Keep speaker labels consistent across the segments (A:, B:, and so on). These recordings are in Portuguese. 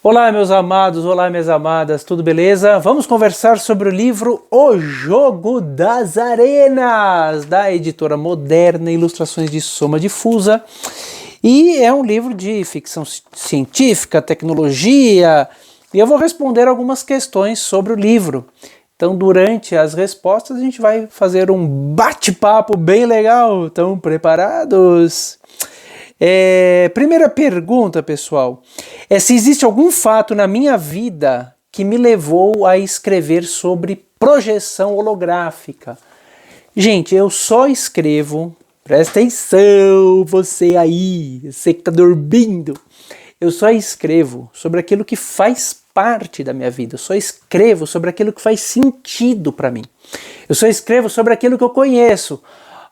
A: Olá, meus amados, olá, minhas amadas, tudo beleza? Vamos conversar sobre o livro O Jogo das Arenas, da editora Moderna, ilustrações de Soma Difusa. E é um livro de ficção científica, tecnologia, e eu vou responder algumas questões sobre o livro. Então, durante as respostas, a gente vai fazer um bate-papo bem legal. Estão preparados? Primeira pergunta, pessoal, é se existe algum fato na minha vida que me levou a escrever sobre projeção holográfica. Gente, eu só escrevo, presta atenção, você aí, você que está dormindo, eu só escrevo sobre aquilo que faz parte da minha vida, eu só escrevo sobre aquilo que faz sentido para mim, eu só escrevo sobre aquilo que eu conheço.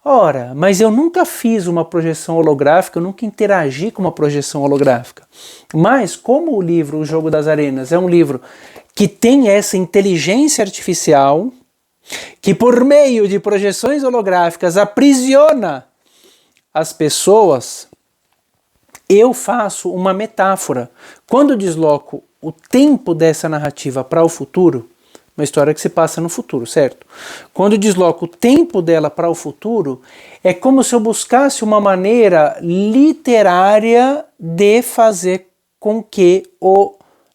A: Ora, mas eu nunca fiz uma projeção holográfica, eu nunca interagi com uma projeção holográfica. Mas como o livro O Jogo das Arenas é um livro que tem essa inteligência artificial, que por meio de projeções holográficas aprisiona as pessoas, eu faço uma metáfora. Quando eu desloco o tempo dessa narrativa para o futuro, uma história que se passa no futuro, certo? Quando eu desloco o tempo dela para o futuro, é como se eu buscasse uma maneira literária de fazer com que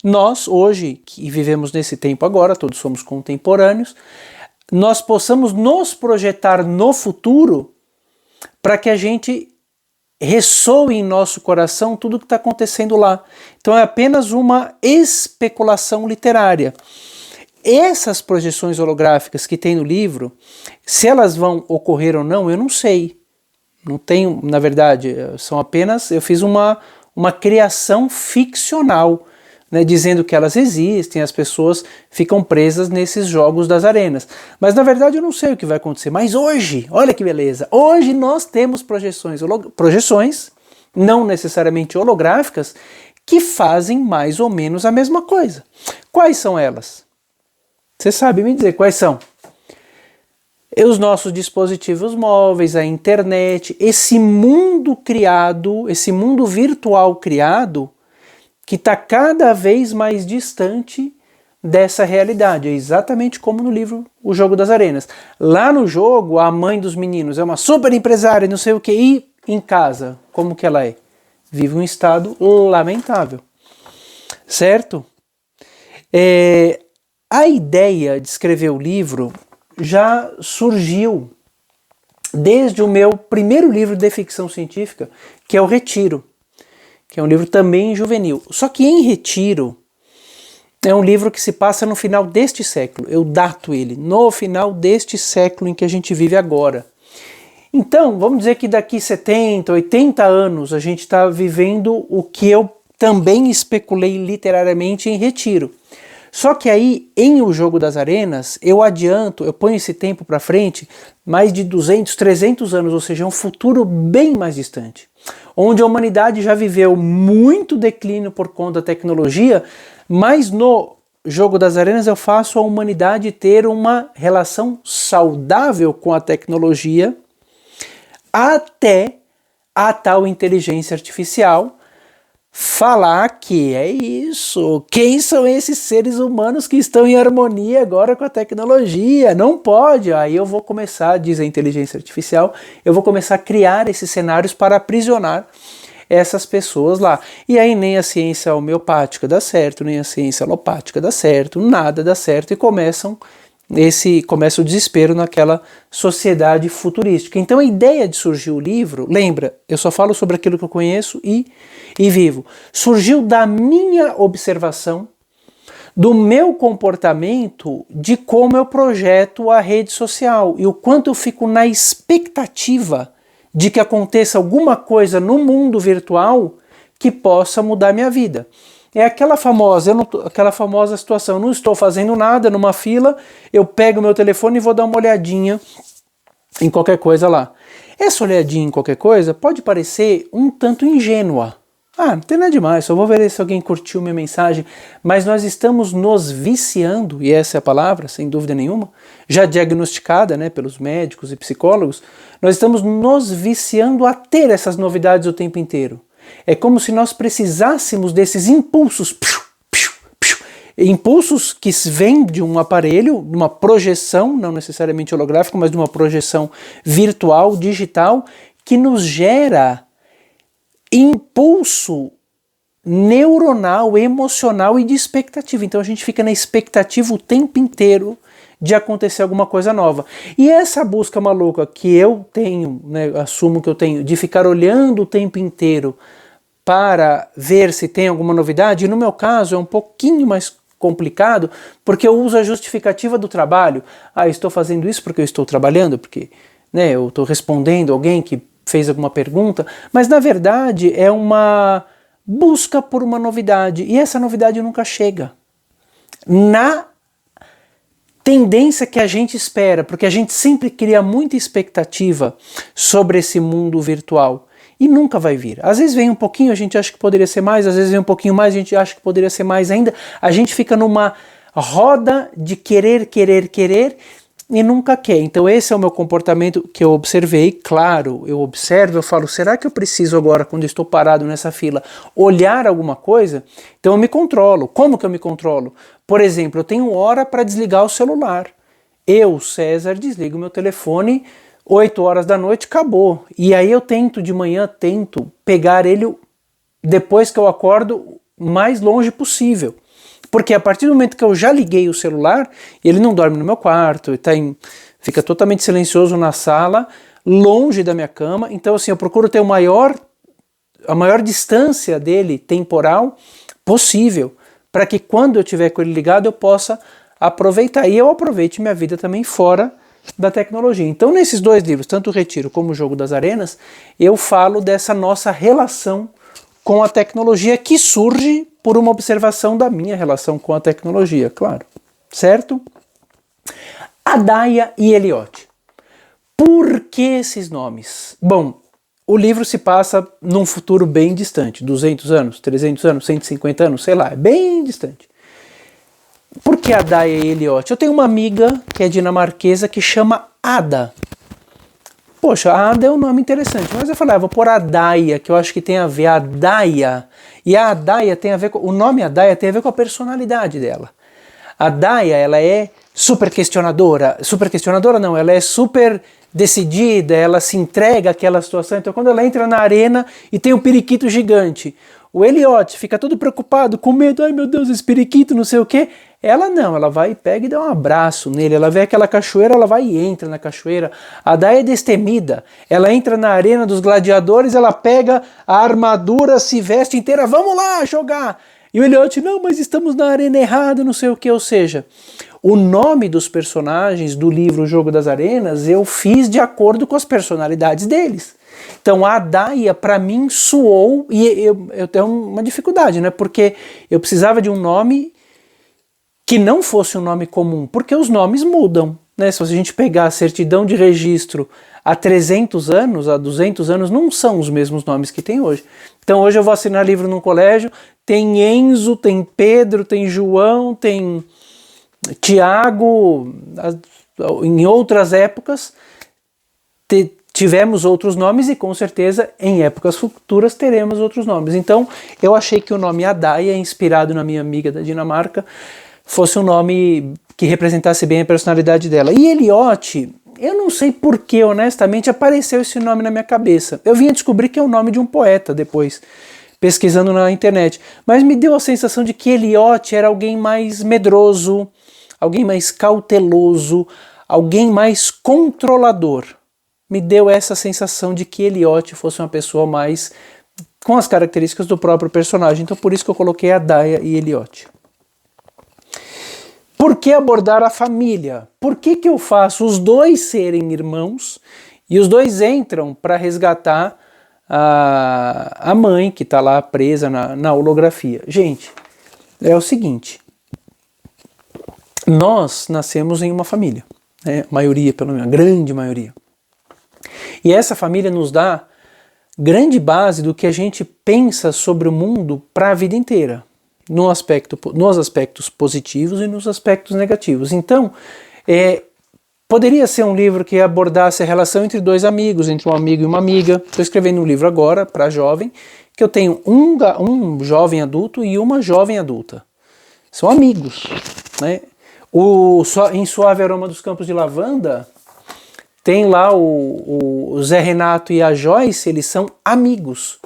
A: nós, hoje, que vivemos nesse tempo agora, todos somos contemporâneos, nós possamos nos projetar no futuro para que a gente ressoe em nosso coração tudo o que está acontecendo lá. Então é apenas uma especulação literária. Essas projeções holográficas que tem no livro, se elas vão ocorrer ou não, eu não sei. Não tenho, na verdade, são apenas, eu fiz uma criação ficcional, né, dizendo que elas existem, as pessoas ficam presas nesses jogos das arenas. Mas na verdade eu não sei o que vai acontecer. Mas hoje, olha que beleza, hoje nós temos projeções, não necessariamente holográficas, que fazem mais ou menos a mesma coisa. Quais são elas? Você sabe me dizer quais são? Os nossos dispositivos móveis, a internet, esse mundo criado, esse mundo virtual criado, que está cada vez mais distante dessa realidade. É exatamente como no livro O Jogo das Arenas. Lá no jogo, a mãe dos meninos é uma super empresária, não sei o que, e em casa, como que ela é? Vive um estado lamentável. Certo? A ideia de escrever o livro já surgiu desde o meu primeiro livro de ficção científica, que é o Retiro, que é um livro também juvenil. Só que em Retiro é um livro que se passa no final deste século. Eu dato ele no final deste século em que a gente vive agora. Então, vamos dizer que daqui 70, 80 anos a gente está vivendo o que eu também especulei literariamente em Retiro. Só que aí, em O Jogo das Arenas, eu ponho esse tempo para frente, mais de 200, 300 anos, ou seja, um futuro bem mais distante, onde a humanidade já viveu muito declínio por conta da tecnologia, mas no Jogo das Arenas eu faço a humanidade ter uma relação saudável com a tecnologia, até a tal inteligência artificial falar que é isso. Quem são esses seres humanos que estão em harmonia agora com a tecnologia? Não pode. Aí eu vou começar, diz a inteligência artificial, eu vou começar a criar esses cenários para aprisionar essas pessoas lá. E aí nem a ciência homeopática dá certo, nem a ciência alopática dá certo, nada dá certo e começa o desespero naquela sociedade futurística. Então a ideia de surgir o livro, lembra, eu só falo sobre aquilo que eu conheço e vivo, surgiu da minha observação, do meu comportamento, de como eu projeto a rede social e o quanto eu fico na expectativa de que aconteça alguma coisa no mundo virtual que possa mudar minha vida. É aquela famosa situação, eu não estou fazendo nada numa fila, eu pego meu telefone e vou dar uma olhadinha em qualquer coisa lá. Essa olhadinha em qualquer coisa pode parecer um tanto ingênua. Não tem nada demais, só vou ver se alguém curtiu minha mensagem, mas nós estamos nos viciando, e essa é a palavra, sem dúvida nenhuma, já diagnosticada, né, pelos médicos e psicólogos, nós estamos nos viciando a ter essas novidades o tempo inteiro. É como se nós precisássemos desses impulsos impulsos que vêm de um aparelho, de uma projeção, não necessariamente holográfica, mas de uma projeção virtual, digital, que nos gera impulso neuronal, emocional e de expectativa. Então a gente fica na expectativa o tempo inteiro de acontecer alguma coisa nova. E essa busca maluca que eu tenho, né, assumo que eu tenho, de ficar olhando o tempo inteiro para ver se tem alguma novidade, e no meu caso é um pouquinho mais complicado, porque eu uso a justificativa do trabalho. Estou fazendo isso porque eu estou trabalhando, porque, né, eu estou respondendo alguém que fez alguma pergunta, mas na verdade é uma busca por uma novidade, e essa novidade nunca chega na tendência que a gente espera, porque a gente sempre cria muita expectativa sobre esse mundo virtual e nunca vai vir. Às vezes vem um pouquinho, a gente acha que poderia ser mais, às vezes vem um pouquinho mais, a gente acha que poderia ser mais ainda. A gente fica numa roda de querer e nunca quer. Então esse é o meu comportamento que eu observei. Claro, eu observo, eu falo, será que eu preciso agora, quando eu estou parado nessa fila, olhar alguma coisa? Então eu me controlo. Como que eu me controlo? Por exemplo, eu tenho hora para desligar o celular. Eu, César, desligo meu telefone 8 horas da noite, acabou. E aí eu tento de manhã, pegar ele depois que eu acordo mais longe possível. Porque a partir do momento que eu já liguei o celular, ele não dorme no meu quarto, fica totalmente silencioso na sala, longe da minha cama. Então assim, eu procuro ter a maior distância dele temporal possível, para que quando eu tiver com ele ligado eu possa aproveitar. E eu aproveite minha vida também fora da tecnologia. Então nesses dois livros, tanto o Retiro como o Jogo das Arenas, eu falo dessa nossa relação com a tecnologia que surge por uma observação da minha relação com a tecnologia, claro. Certo? Adaia e Eliot. Por que esses nomes? Bom, o livro se passa num futuro bem distante, 200 anos, 300 anos, 150 anos, sei lá, é bem distante. Por que Adaia e Eliot? Eu tenho uma amiga que é dinamarquesa que chama Ada. Poxa, Ada é um nome interessante, mas eu falei, vou pôr Adaia, que eu acho que tem a ver, Adaia. E a Adaia tem a ver com, o nome Adaia tem a ver com a personalidade dela. A Adaia, ela é super questionadora não, ela é super decidida, ela se entrega àquela situação. Então quando ela entra na arena e tem um periquito gigante, o Eliot fica todo preocupado, com medo, ai meu Deus, esse periquito, não sei o quê. Ela não, ela vai e pega e dá um abraço nele, ela vê aquela cachoeira, ela vai e entra na cachoeira. A Adaia é destemida, ela entra na arena dos gladiadores, ela pega a armadura, se veste inteira, vamos lá jogar. E o Eliot, não, mas estamos na arena errada, não sei o que, ou seja, o nome dos personagens do livro O Jogo das Arenas eu fiz de acordo com as personalidades deles. Então a Adaia para mim soou, e eu tenho uma dificuldade, né? Porque eu precisava de um nome que não fosse um nome comum, porque os nomes mudam, né? Se a gente pegar a certidão de registro há 300 anos, há 200 anos, não são os mesmos nomes que tem hoje. Então hoje eu vou assinar livro num colégio, tem Enzo, tem Pedro, tem João, tem Tiago. Em outras épocas tivemos outros nomes e com certeza em épocas futuras teremos outros nomes. Então eu achei que o nome Adaia, inspirado na minha amiga da Dinamarca, fosse um nome que representasse bem a personalidade dela. E Eliot, eu não sei por que, honestamente, apareceu esse nome na minha cabeça. Eu vim a descobrir que é o nome de um poeta depois, pesquisando na internet. Mas me deu a sensação de que Eliot era alguém mais medroso, alguém mais cauteloso, alguém mais controlador. Me deu essa sensação de que Eliot fosse uma pessoa mais com as características do próprio personagem. Então por isso que eu coloquei Adaia e Eliot. Por que abordar a família? Por que eu faço os dois serem irmãos e os dois entram para resgatar a mãe que está lá presa na holografia? Gente, é o seguinte, nós nascemos em uma família, né? Maioria, pelo menos, a grande maioria. E essa família nos dá grande base do que a gente pensa sobre o mundo para a vida inteira. Nos aspectos positivos e nos aspectos negativos. Então, poderia ser um livro que abordasse a relação entre dois amigos, entre um amigo e uma amiga. Estou escrevendo um livro agora para jovem, que eu tenho um jovem adulto e uma jovem adulta. são amigos, né? Em Suave Aroma dos Campos de Lavanda, tem lá o Zé Renato e a Joyce, eles são amigos.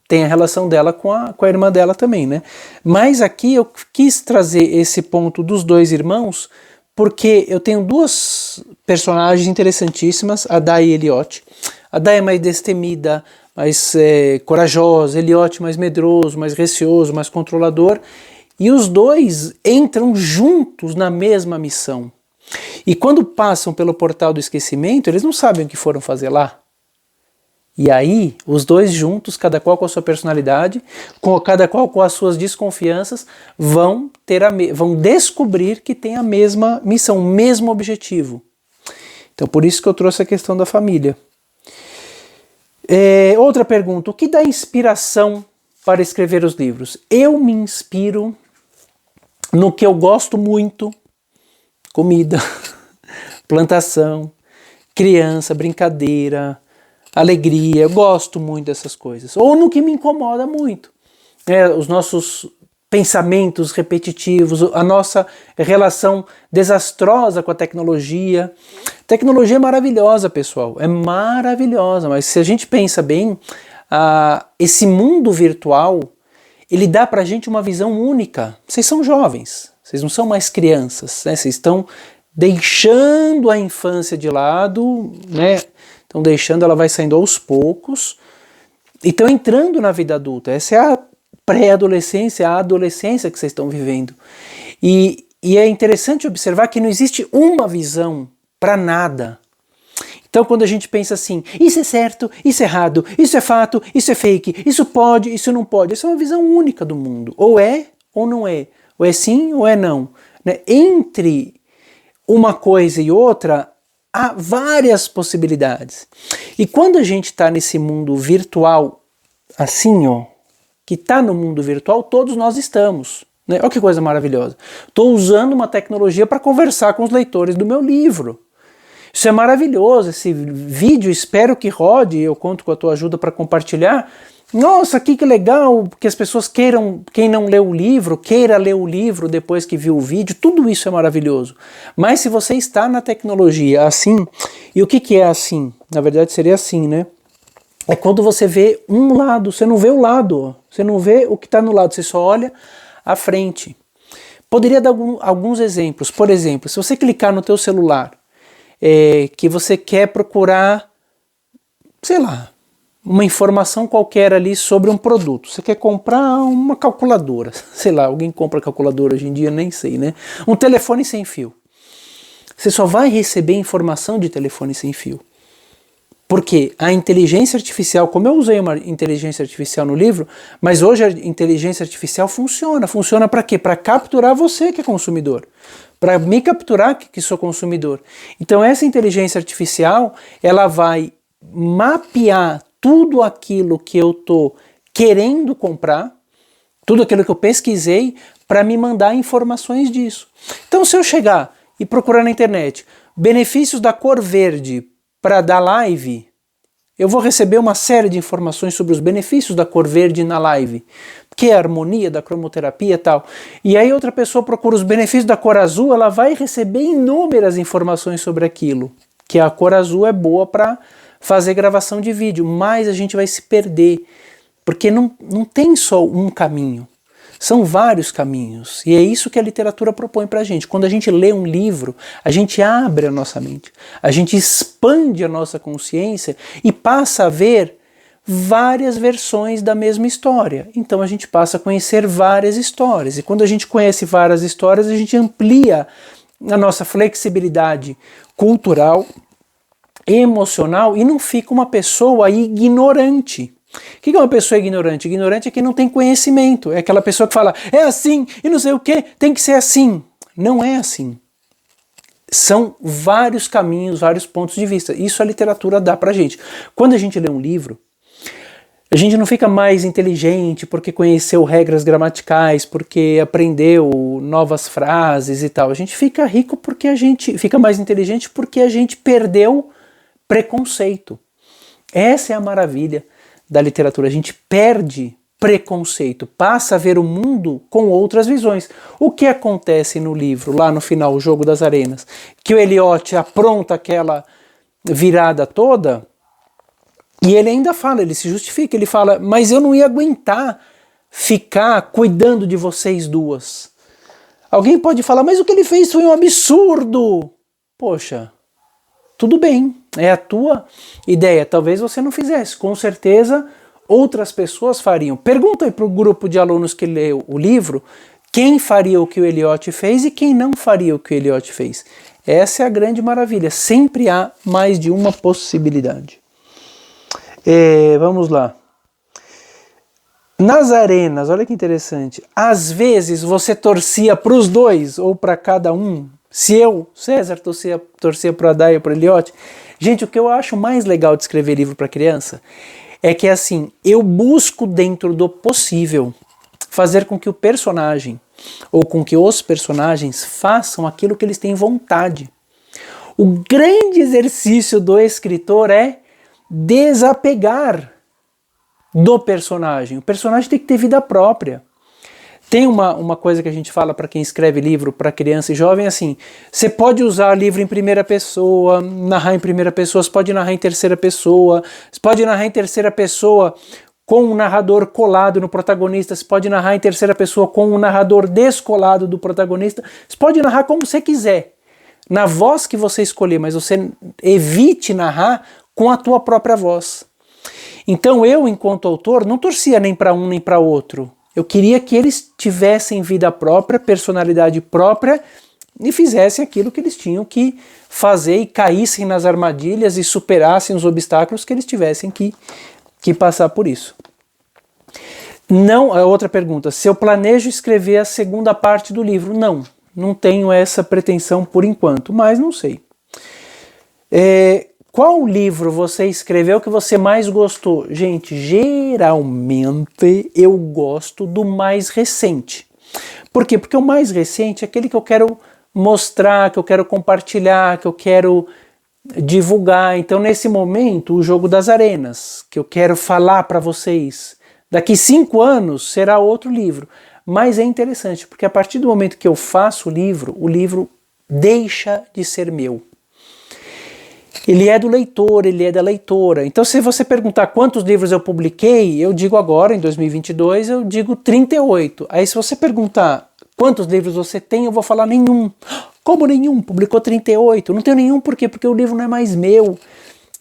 A: Tem a relação dela com a irmã dela também, né? Mas aqui eu quis trazer esse ponto dos dois irmãos, porque eu tenho duas personagens interessantíssimas, a Day e Eliot. A Day é mais destemida, mais corajosa, Eliot mais medroso, mais receoso, mais controlador. E os dois entram juntos na mesma missão. E quando passam pelo portal do esquecimento, eles não sabem o que foram fazer lá. E aí, os dois juntos, cada qual com a sua personalidade, cada qual com as suas desconfianças, vão descobrir que tem a mesma missão, o mesmo objetivo. Então, por isso que eu trouxe a questão da família. Outra pergunta, o que dá inspiração para escrever os livros? Eu me inspiro no que eu gosto muito: comida, plantação, criança, brincadeira, alegria. Eu gosto muito dessas coisas. Ou no que me incomoda muito, os nossos pensamentos repetitivos, a nossa relação desastrosa com a tecnologia. Tecnologia é maravilhosa, pessoal, é maravilhosa, mas se a gente pensa bem, esse mundo virtual, ele dá pra gente uma visão única. Vocês são jovens, vocês não são mais crianças, né? Vocês estão deixando a infância de lado, né? Estão deixando, ela vai saindo aos poucos, e estão entrando na vida adulta. Essa é a pré-adolescência, a adolescência que vocês estão vivendo. E é interessante observar que não existe uma visão para nada. Então quando a gente pensa assim, isso é certo, isso é errado, isso é fato, isso é fake, isso pode, isso não pode, essa é uma visão única do mundo. Ou é ou não é. Ou é sim ou é não. Né? Entre uma coisa e outra, há várias possibilidades. E quando a gente está nesse mundo virtual, assim, ó, que está no mundo virtual, todos nós estamos. Né? Olha que coisa maravilhosa. Estou usando uma tecnologia para conversar com os leitores do meu livro. Isso é maravilhoso, esse vídeo, espero que rode, eu conto com a tua ajuda para compartilhar. Nossa, que legal, que as pessoas queiram, quem não leu o livro, queira ler o livro depois que viu o vídeo, tudo isso é maravilhoso. Mas se você está na tecnologia assim, e o que é assim? Na verdade seria assim, né? É quando você vê um lado, você não vê o lado, você não vê o que está no lado, você só olha à frente. Poderia dar alguns exemplos. Por exemplo, se você clicar no teu celular, que você quer procurar, sei lá, uma informação qualquer ali sobre um produto. Você quer comprar uma calculadora, sei lá, alguém compra calculadora hoje em dia, nem sei, né? Um telefone sem fio. Você só vai receber informação de telefone sem fio. Porque a inteligência artificial, como eu usei uma inteligência artificial no livro, mas hoje a inteligência artificial funciona. Funciona para quê? Para capturar você que é consumidor. Para me capturar que sou consumidor. Então essa inteligência artificial, ela vai mapear tudo aquilo que eu estou querendo comprar, tudo aquilo que eu pesquisei, para me mandar informações disso. Então se eu chegar e procurar na internet benefícios da cor verde para dar live, eu vou receber uma série de informações sobre os benefícios da cor verde na live, que é a harmonia da cromoterapia e tal. E aí outra pessoa procura os benefícios da cor azul, ela vai receber inúmeras informações sobre aquilo, que a cor azul é boa para fazer gravação de vídeo, mas a gente vai se perder, porque não tem só um caminho. São vários caminhos, e é isso que a literatura propõe pra gente. Quando a gente lê um livro, a gente abre a nossa mente, a gente expande a nossa consciência e passa a ver várias versões da mesma história. Então a gente passa a conhecer várias histórias, e quando a gente conhece várias histórias, a gente amplia a nossa flexibilidade cultural, emocional, e não fica uma pessoa ignorante. O que é uma pessoa ignorante? Ignorante é quem não tem conhecimento. É aquela pessoa que fala, é assim, e não sei o que, tem que ser assim. Não é assim. São vários caminhos, vários pontos de vista. Isso a literatura dá pra gente. Quando a gente lê um livro, a gente não fica mais inteligente porque conheceu regras gramaticais, porque aprendeu novas frases e tal. A gente fica rico porque a gente fica mais inteligente porque a gente perdeu preconceito. Essa é a maravilha da literatura. A gente perde preconceito, passa a ver o mundo com outras visões. O que acontece no livro, lá no final, O Jogo das Arenas? Que o Eliot apronta aquela virada toda, e ele ainda fala, ele se justifica, ele fala, mas eu não ia aguentar ficar cuidando de vocês duas. Alguém pode falar, mas o que ele fez foi um absurdo. Poxa, tudo bem, é a tua ideia, talvez você não fizesse, com certeza outras pessoas fariam. Pergunta aí para o grupo de alunos que leu o livro, quem faria o que o Eliot fez e quem não faria o que o Eliot fez. Essa é a grande maravilha, sempre há mais de uma possibilidade. Vamos lá. Nas arenas, olha que interessante, às vezes você torcia para os dois ou para cada um. Se eu, César, torcia para o Adai ou para o Eliot. Gente, o que eu acho mais legal de escrever livro para criança é que assim, eu busco dentro do possível fazer com que o personagem ou com que os personagens façam aquilo que eles têm vontade. O grande exercício do escritor é desapegar do personagem. O personagem tem que ter vida própria. Tem uma coisa que a gente fala para quem escreve livro para criança e jovem, assim, você pode usar livro em primeira pessoa, narrar em primeira pessoa, você pode narrar em terceira pessoa, você pode narrar em terceira pessoa com um narrador colado no protagonista, você pode narrar em terceira pessoa com um narrador descolado do protagonista, você pode narrar como você quiser, na voz que você escolher, mas você evite narrar com a tua própria voz. Então eu, enquanto autor, não torcia nem para um nem para outro. Eu queria que eles tivessem vida própria, personalidade própria e fizessem aquilo que eles tinham que fazer e caíssem nas armadilhas e superassem os obstáculos que eles tivessem que passar por isso. Não, a outra pergunta, se eu planejo escrever a segunda parte do livro? Não tenho essa pretensão por enquanto, mas não sei. Qual livro você escreveu que você mais gostou? Gente, geralmente eu gosto do mais recente. Por quê? Porque o mais recente é aquele que eu quero mostrar, que eu quero compartilhar, que eu quero divulgar. Então, nesse momento, O Jogo das Arenas, que eu quero falar para vocês. Daqui 5 anos será outro livro. Mas é interessante, porque a partir do momento que eu faço o livro deixa de ser meu. Ele é do leitor, ele é da leitora. Então, se você perguntar quantos livros eu publiquei, eu digo agora, em 2022, eu digo 38. Aí, se você perguntar quantos livros você tem, eu vou falar nenhum. Como nenhum? Publicou 38. Não tenho nenhum, por quê? Porque o livro não é mais meu.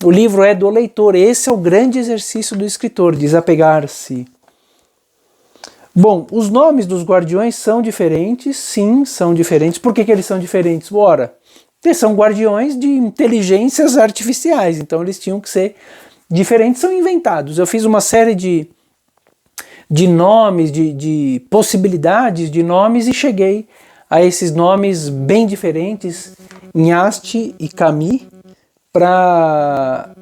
A: O livro é do leitor. Esse é o grande exercício do escritor, desapegar-se. Bom, os nomes dos guardiões são diferentes? Sim, são diferentes. Por que eles são diferentes? Ora, eles são guardiões de inteligências artificiais, então eles tinham que ser diferentes, são inventados. Eu fiz uma série de nomes, de possibilidades de nomes e cheguei a esses nomes bem diferentes, Nhaste e Cami, para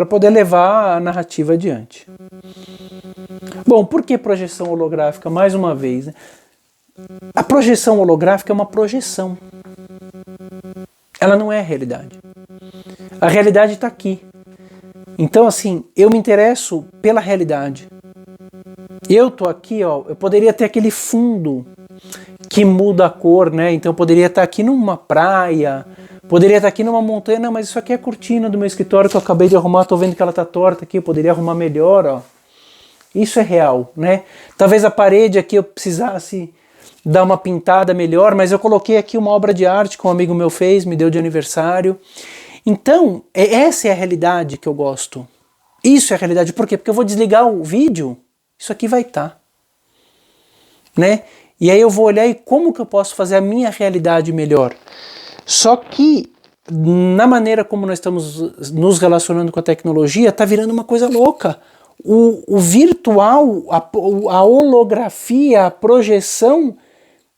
A: poder levar a narrativa adiante. Bom, por que projeção holográfica? Mais uma vez, né? A projeção holográfica é uma projeção. Ela não é a realidade. A realidade está aqui. Então, assim, eu me interesso pela realidade. Eu tô aqui, ó, eu poderia ter aquele fundo que muda a cor, né? Então eu poderia estar aqui numa praia, poderia estar aqui numa montanha, não, mas isso aqui é a cortina do meu escritório que eu acabei de arrumar, tô vendo que ela tá torta aqui, eu poderia arrumar melhor, ó. Isso é real, né? Talvez a parede aqui eu precisasse dar uma pintada melhor, mas eu coloquei aqui uma obra de arte que um amigo meu fez, me deu de aniversário. Então, essa é a realidade que eu gosto. Isso é a realidade. Por quê? Porque eu vou desligar o vídeo, isso aqui vai estar. Né? E aí eu vou olhar e como que eu posso fazer a minha realidade melhor. Só que, na maneira como nós estamos nos relacionando com a tecnologia, está virando uma coisa louca. O virtual, a holografia, a projeção,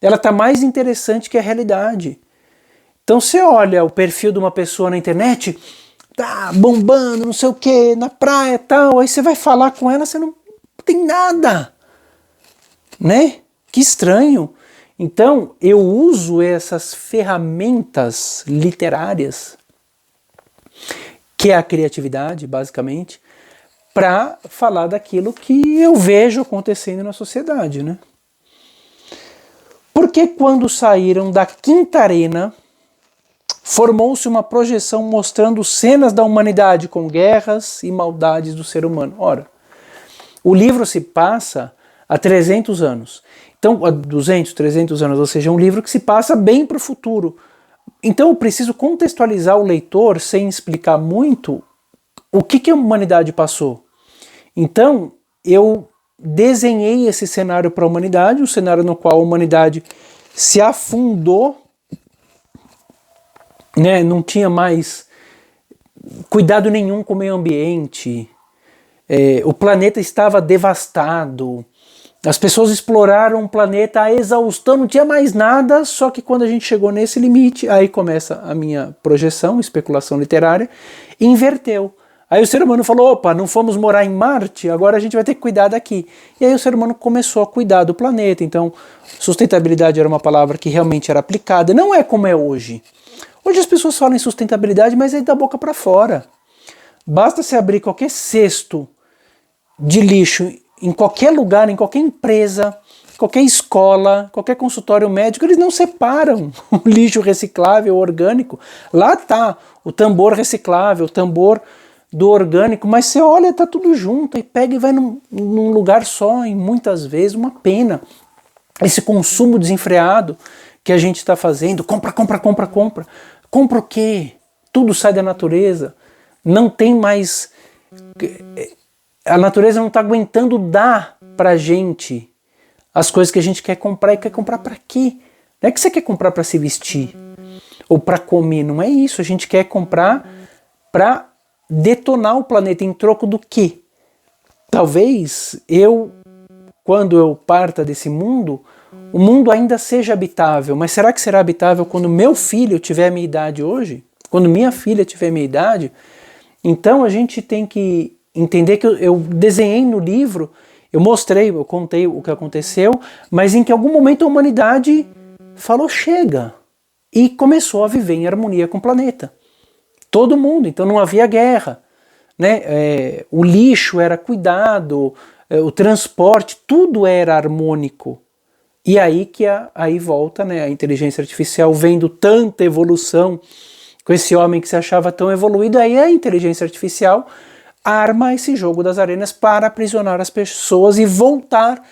A: ela está mais interessante que a realidade. Então você olha o perfil de uma pessoa na internet, tá bombando, não sei o que, na praia e tal, aí você vai falar com ela, você não tem nada, né? Que estranho. Então eu uso essas ferramentas literárias, que é a criatividade, basicamente, para falar daquilo que eu vejo acontecendo na sociedade, né? Porque quando saíram da quinta arena, formou-se uma projeção mostrando cenas da humanidade com guerras e maldades do ser humano. Ora, o livro se passa há 300 anos. Então, há 200, 300 anos, ou seja, é um livro que se passa bem para o futuro. Então eu preciso contextualizar o leitor sem explicar muito o que a humanidade passou. Então eu desenhei esse cenário para a humanidade, um cenário no qual a humanidade se afundou, né, não tinha mais cuidado nenhum com o meio ambiente, o planeta estava devastado, as pessoas exploraram o planeta a exaustão, não tinha mais nada, só que quando a gente chegou nesse limite, aí começa a minha projeção, especulação literária, e inverteu. Aí o ser humano falou, opa, não fomos morar em Marte, agora a gente vai ter que cuidar daqui. E aí o ser humano começou a cuidar do planeta, então sustentabilidade era uma palavra que realmente era aplicada, não é como é hoje. Hoje as pessoas falam em sustentabilidade, mas é da boca para fora. Basta se abrir qualquer cesto de lixo em qualquer lugar, em qualquer empresa, qualquer escola, qualquer consultório médico, eles não separam o lixo reciclável, orgânico. Lá está o tambor reciclável, o tambor do orgânico, mas você olha, está tudo junto, e pega e vai num lugar só, e muitas vezes uma pena. Esse consumo desenfreado que a gente está fazendo, compra. Compra o quê? Tudo sai da natureza, não tem mais... A natureza não está aguentando dar pra gente as coisas que a gente quer comprar, e quer comprar para quê? Não é que você quer comprar para se vestir ou para comer, não é isso. A gente quer comprar para detonar o planeta em troco do quê? Talvez quando eu parta desse mundo, o mundo ainda seja habitável, mas será que será habitável quando meu filho tiver a minha idade hoje? Quando minha filha tiver a minha idade? Então a gente tem que entender que eu desenhei no livro, eu mostrei, eu contei o que aconteceu, mas em que algum momento a humanidade falou chega e começou a viver em harmonia com o planeta. Todo mundo, então não havia guerra, né? O lixo era cuidado, o transporte, tudo era harmônico. E aí que aí volta, né, a inteligência artificial vendo tanta evolução com esse homem que se achava tão evoluído, aí a inteligência artificial arma esse jogo das arenas para aprisionar as pessoas e voltar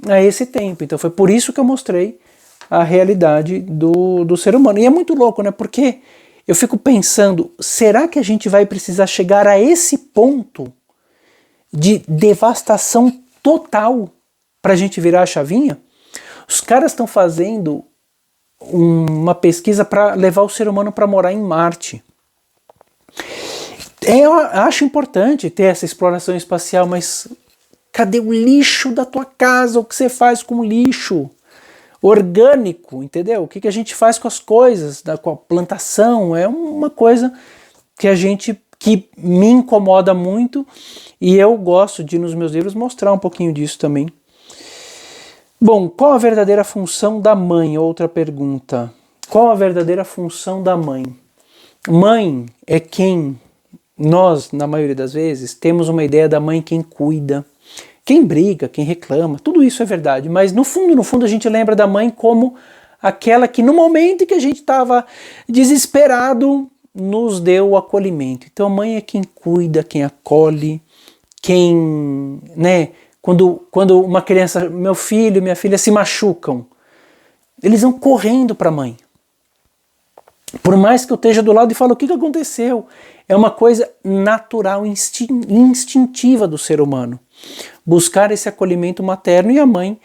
A: a esse tempo. Então foi por isso que eu mostrei a realidade do ser humano. E é muito louco, né? Porque eu fico pensando, será que a gente vai precisar chegar a esse ponto de devastação total para a gente virar a chavinha? Os caras estão fazendo uma pesquisa para levar o ser humano para morar em Marte. Eu acho importante ter essa exploração espacial, mas cadê o lixo da tua casa? O que você faz com o lixo orgânico, entendeu? O que a gente faz com as coisas, com a plantação? É uma coisa que me incomoda muito, e eu gosto de, nos meus livros, mostrar um pouquinho disso também. Bom, qual a verdadeira função da mãe? Outra pergunta. Qual a verdadeira função da mãe? Mãe é quem... Nós, na maioria das vezes, temos uma ideia da mãe quem cuida, quem briga, quem reclama, tudo isso é verdade, mas no fundo a gente lembra da mãe como aquela que no momento em que a gente estava desesperado, nos deu o acolhimento. Então a mãe é quem cuida, quem acolhe, quem, né, quando uma criança, meu filho e minha filha se machucam, eles vão correndo para a mãe. Por mais que eu esteja do lado e falo, o que aconteceu? É uma coisa natural, instintiva do ser humano. Buscar esse acolhimento materno, e a mãe,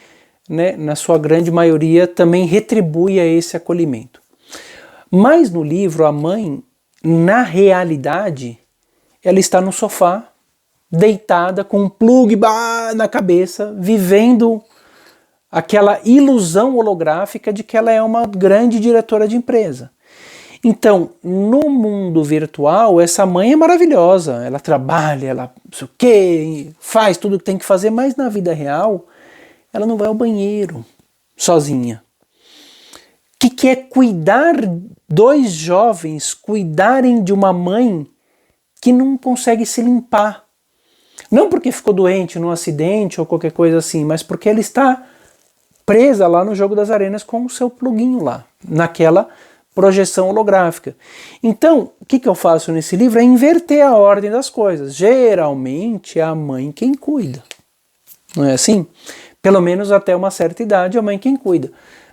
A: né, na sua grande maioria, também retribui a esse acolhimento. Mas no livro, a mãe, na realidade, ela está no sofá, deitada, com um plug na cabeça, vivendo aquela ilusão holográfica de que ela é uma grande diretora de empresa. Então, no mundo virtual, essa mãe é maravilhosa, ela trabalha, ela não sei o quê, faz tudo o que tem que fazer, mas na vida real, ela não vai ao banheiro sozinha. O que é cuidar, dois jovens cuidarem de uma mãe que não consegue se limpar? Não porque ficou doente num acidente ou qualquer coisa assim, mas porque ela está presa lá no Jogo das Arenas com o seu pluguinho lá, naquela projeção holográfica. Então, o que eu faço nesse livro é inverter a ordem das coisas. Geralmente é a mãe quem cuida. Não é assim? Pelo menos até uma certa idade a mãe quem cuida.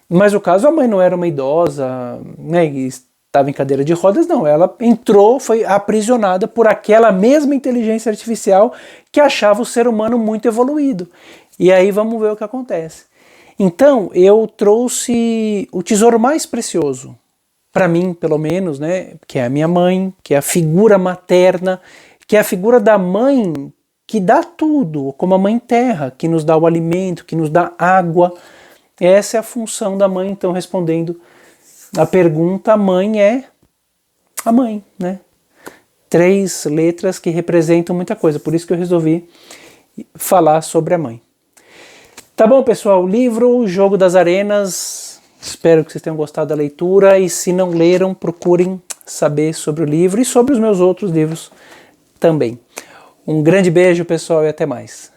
A: Mas o caso, a mãe não era uma idosa, né, e estava em cadeira de rodas, não. Ela entrou, foi aprisionada por aquela mesma inteligência artificial que achava o ser humano muito evoluído. E aí vamos ver o que acontece. Então, eu trouxe o tesouro mais precioso, para mim, pelo menos, né, que é a minha mãe, que é a figura materna, que é a figura da mãe que dá tudo, como a mãe terra, que nos dá o alimento, que nos dá água. Essa é a função da mãe. Então, respondendo a pergunta, a mãe é a mãe, né? 3 letras que representam muita coisa, por isso que eu resolvi falar sobre a mãe. Tá bom, pessoal? O livro O Jogo das Arenas, espero que vocês tenham gostado da leitura, e se não leram, procurem saber sobre o livro e sobre os meus outros livros também. Um grande beijo, pessoal, e até mais.